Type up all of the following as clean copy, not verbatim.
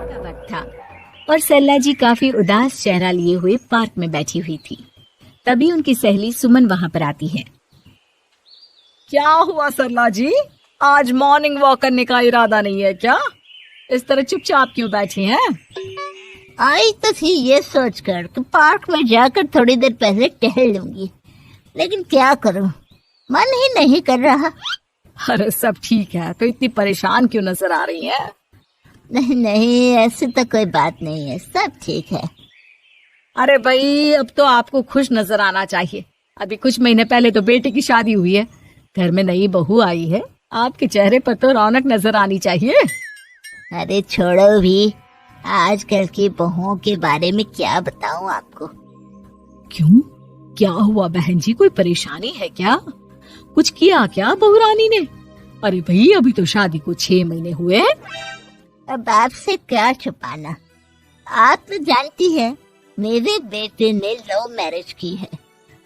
का वक्त था और सरला जी काफी उदास चेहरा लिए हुए पार्क में बैठी हुई थी। तभी उनकी सहेली सुमन वहां पर आती है। क्या हुआ सरला जी, आज मॉर्निंग वॉक करने का इरादा नहीं है क्या? इस तरह चुपचाप क्यों बैठी हैं? आई तो थी ये सोचकर कि पार्क में जाकर थोड़ी देर पहले टहल लूंगी, लेकिन क्या करूं, मन ही नहीं कर रहा। अरे सब ठीक है, तो इतनी परेशान क्यों नजर आ रही हैं? नहीं नहीं, ऐसी तो कोई बात नहीं है, सब ठीक है। अरे भाई, अब तो आपको खुश नजर आना चाहिए। अभी कुछ महीने पहले तो बेटी की शादी हुई है, घर में नई बहू आई है, आपके चेहरे पर तो रौनक नजर आनी चाहिए। अरे छोड़ो भी, आजकल की बहुओं के बारे में क्या बताऊं आपको। क्यों, क्या हुआ बहन जी, कोई परेशानी है क्या? कुछ किया क्या बहू रानी ने? अरे भाई, अभी तो शादी को 6 महीने हुए हैं। अब आपसे क्या छुपाना, आप तो जानती है मेरे बेटे ने लव मैरिज की है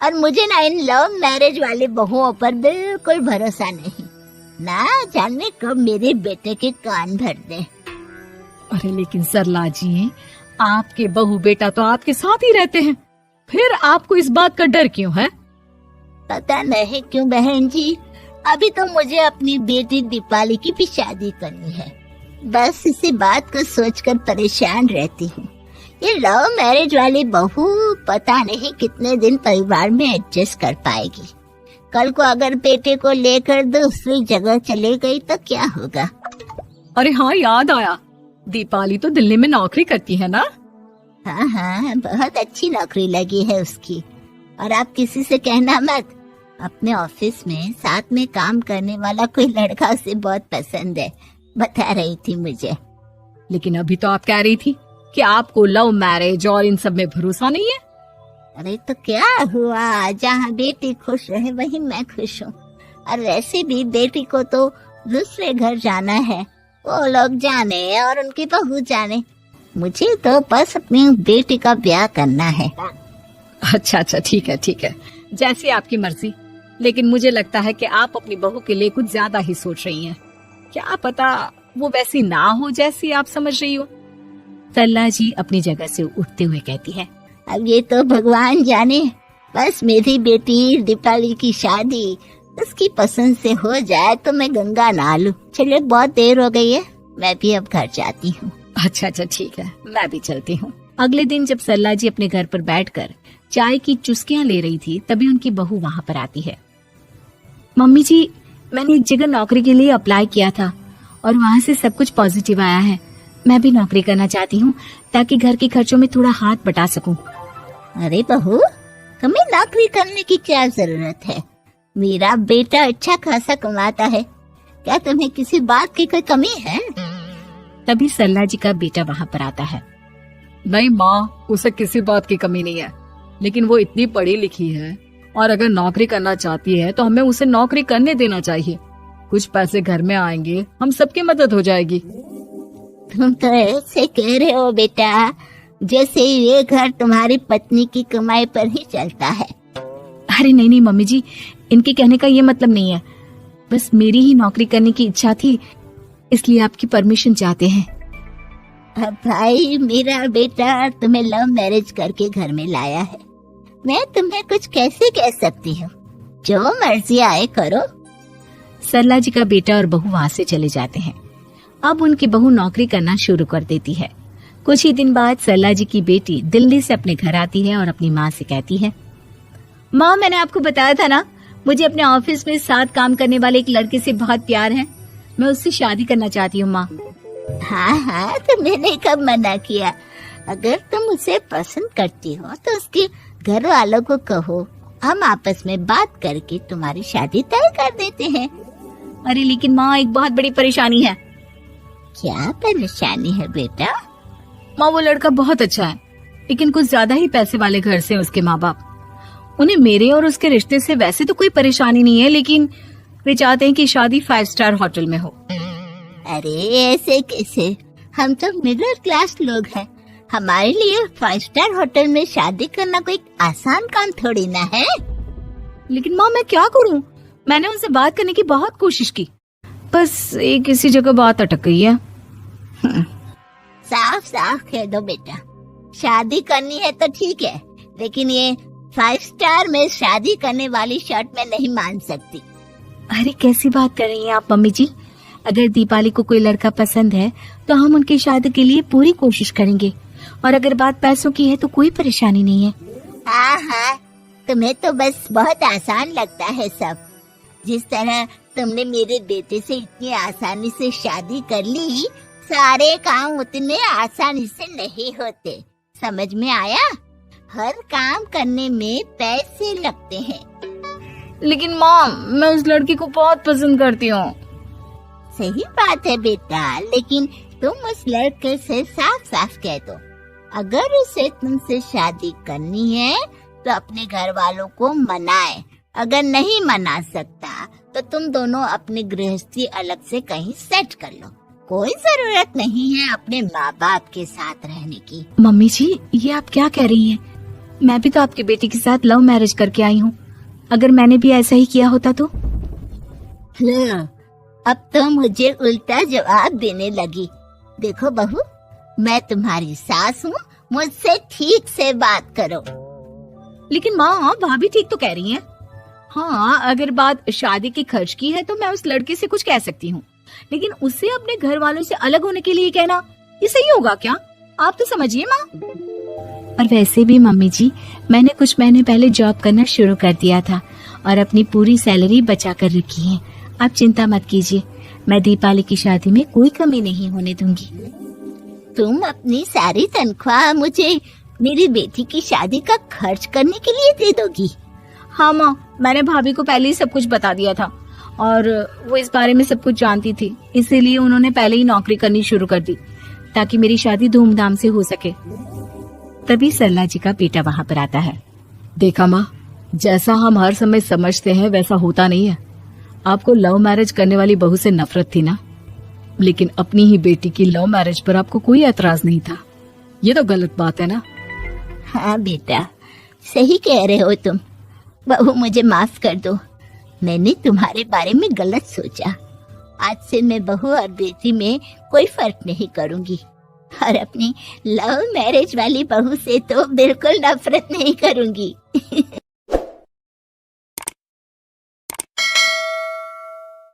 और मुझे ना इन लव मैरिज वाली बहुओं पर बिल्कुल भरोसा नहीं। ना जाने कब मेरे बेटे के कान भर दे। अरे लेकिन सरला जी, आपके बहू बेटा तो आपके साथ ही रहते हैं, फिर आपको इस बात का डर क्यों है? पता नहीं क्यों बहन जी, अभी तो मुझे अपनी बेटी दीपाली की भी शादी करनी है। बस इसी बात को सोचकर परेशान रहती हूँ। ये लव मैरिज वाली बहू पता नहीं कितने दिन परिवार में एडजस्ट कर पाएगी। कल को अगर बेटे को लेकर दूसरी जगह चले गई तो क्या होगा? अरे हाँ, याद आया, दीपाली तो दिल्ली में नौकरी करती है ना? हाँ हाँ, बहुत अच्छी नौकरी लगी है उसकी। और आप किसी से कहना मत, अपने ऑफिस में साथ में काम करने वाला कोई लड़का उसे बहुत पसंद है, बता रही थी मुझे। लेकिन अभी तो आप कह रही थी कि आपको लव मैरिज और इन सब में भरोसा नहीं है। अरे तो क्या हुआ, जहाँ बेटी खुश रहे वहीं मैं खुश हूँ। और वैसे भी बेटी को तो दूसरे घर जाना है, वो लोग जाने और उनकी बहू जाने, मुझे तो बस अपनी बेटी का ब्याह करना है। अच्छा अच्छा, ठीक है ठीक है, जैसी आपकी मर्जी। लेकिन मुझे लगता है कि आप अपनी बहू के लिए कुछ ज्यादा ही सोच रही हैं। क्या पता वो वैसी ना हो जैसी आप समझ रही हो। सरला जी अपनी जगह से उठते हुए कहती है, अब ये तो भगवान जाने, बस मेरी बेटी दीपाली की शादी उसकी पसंद से हो जाए तो मैं गंगा नहा लूं। चलिए बहुत देर हो गई है, मैं भी अब घर जाती हूँ। अच्छा अच्छा ठीक है, मैं भी चलती हूँ। अगले दिन जब सरला जी अपने घर पर बैठकर चाय की चुस्कियां ले रही थी, तभी उनकी बहू वहाँ पर आती है। मम्मी जी, मैंने एक जगह नौकरी के लिए अप्लाई किया था और वहाँ से सब कुछ पॉजिटिव आया है। मैं भी नौकरी करना चाहती हूँ ताकि घर के खर्चों में थोड़ा हाथ बटा सकूं। अरे बहू, तुम्हें नौकरी करने की क्या जरूरत है? मेरा बेटा अच्छा खासा कमाता है, क्या तुम्हें किसी बात की कोई कमी है? तभी सरला जी का बेटा वहाँ पर आता है। नहीं माँ, उसे किसी बात की कमी नहीं है, लेकिन वो इतनी पढ़ी लिखी है और अगर नौकरी करना चाहती है तो हमें उसे नौकरी करने देना चाहिए। कुछ पैसे घर में आएंगे, हम सबकी मदद हो जाएगी। तुम तो ऐसे कह रहे हो बेटा जैसे ये घर तुम्हारी पत्नी की कमाई पर ही चलता है। अरे नहीं नहीं मम्मी जी, इनके कहने का ये मतलब नहीं है, बस मेरी ही नौकरी करने की इच्छा थी, इसलिए आपकी परमिशन चाहते हैं। अब भाई, मेरा बेटा तुम्हें लव मैरिज करके घर में लाया है, मैं तुम्हें कुछ कैसे कह सकती हूँ? जो मर्जी आए करो। सरला जी का बेटा और बहू वहाँ से चले जाते हैं। अब उनकी बहू नौकरी करना शुरू कर देती है। कुछ ही दिन बाद सरला जी की बेटी दिल्ली से अपने घर आती है और अपनी माँ से कहती है, माँ, मैंने आपको बताया था ना, मुझे अपने ऑफिस में साथ काम करने वाले एक लड़के से बहुत प्यार है, मैं उससे शादी करना चाहती हूँ माँ। हाँ हाँ, तो मैंने कब मना किया? अगर तुम उसे पसंद करती हो तो उसके घर वालों को कहो, हम आपस में बात करके तुम्हारी शादी तय कर देते हैं। अरे लेकिन माँ, एक बहुत बड़ी परेशानी है। क्या परेशानी है बेटा? माँ, वो लड़का बहुत अच्छा है, लेकिन कुछ ज्यादा ही पैसे वाले घर से उसके माँ बाप। उन्हें मेरे और उसके रिश्ते से वैसे तो कोई परेशानी नहीं है, लेकिन वे चाहते हैं कि शादी 5 स्टार होटल में हो। अरे ऐसे कैसे, हम तो मिडिल क्लास लोग हैं, हमारे लिए 5 स्टार होटल में शादी करना कोई आसान काम थोड़ी ना है। लेकिन माँ, मैं क्या करूँ? मैंने उनसे बात करने की बहुत कोशिश की, बस एक किसी जगह बात अटक गई है। साफ साफ कह दो बेटा, शादी करनी है तो ठीक है, लेकिन ये 5 स्टार में शादी करने वाली शर्ट मैं नहीं मान सकती। अरे कैसी बात कर रही हैं आप मम्मी जी। अगर दीपाली को कोई लड़का पसंद है तो हम उनकी शादी के लिए पूरी कोशिश करेंगे, और अगर बात पैसों की है तो कोई परेशानी नहीं है। हाँ हाँ, तुम्हें तो बस बहुत आसान लगता है सब। जिस तरह तुमने मेरे बेटे से इतनी आसानी से शादी कर ली, सारे काम उतने आसानी से नहीं होते। समझ में आया? हर काम करने में पैसे लगते हैं। लेकिन माँ, मैं उस लड़की को बहुत पसंद करती हूँ। सही बात है बेटा, लेकिन तुम उस लड़के से साफ साफ कह दो, अगर उसे तुमसे शादी करनी है तो अपने घर वालों को मनाए। अगर नहीं मना सकता तो तुम दोनों अपनी गृहस्थी अलग से कहीं सेट कर लो। कोई जरूरत नहीं है अपने माँ बाप के साथ रहने की। मम्मी जी, ये आप क्या कह रही हैं? मैं भी तो आपकी बेटी के साथ लव मैरिज करके आई हूँ। अगर मैंने भी ऐसा ही किया होता तो? लो, अब तो मुझे उल्टा जवाब देने लगी। देखो बहू, मैं तुम्हारी सास हूँ, मुझसे ठीक से बात करो। लेकिन माँ, भाभी ठीक तो कह रही हैं। हाँ, अगर बात शादी के खर्च की है तो मैं उस लड़के से कुछ कह सकती हूँ, लेकिन उसे अपने घर वालों से अलग होने के लिए कहना, ये सही होगा क्या? आप तो समझिए माँ। और वैसे भी मम्मी जी, मैंने कुछ महीने पहले जॉब करना शुरू कर दिया था और अपनी पूरी सैलरी बचा कर रखी है। आप चिंता मत कीजिए, मैं दीपाली की शादी में कोई कमी नहीं होने दूंगी। तुम अपनी सारी तनख्वाह मुझे मेरी बेटी की शादी का खर्च करने के लिए दे दोगी? हाँ माँ, मैंने भाभी को पहले ही सब कुछ बता दिया था और वो इस बारे में सब कुछ जानती थी, इसीलिए उन्होंने पहले ही नौकरी करनी शुरू कर दी ताकि मेरी शादी धूमधाम से हो सके। तभी सरला जी का बेटा वहाँ पर आता है। देखा माँ, जैसा हम हर समय समझते हैं वैसा होता नहीं है। आपको लव मैरिज करने वाली बहू से नफरत थी ना, लेकिन अपनी ही बेटी की लव मैरिज पर आपको कोई एतराज नहीं था। ये तो गलत बात है ना? हाँ बेटा, सही कह रहे हो तुम। बहू, मुझे माफ कर दो, मैंने तुम्हारे बारे में गलत सोचा। आज से मैं बहू और बेटी में कोई फर्क नहीं करूंगी, और अपनी लव मैरिज वाली बहू से तो बिल्कुल नफरत नहीं करूंगी।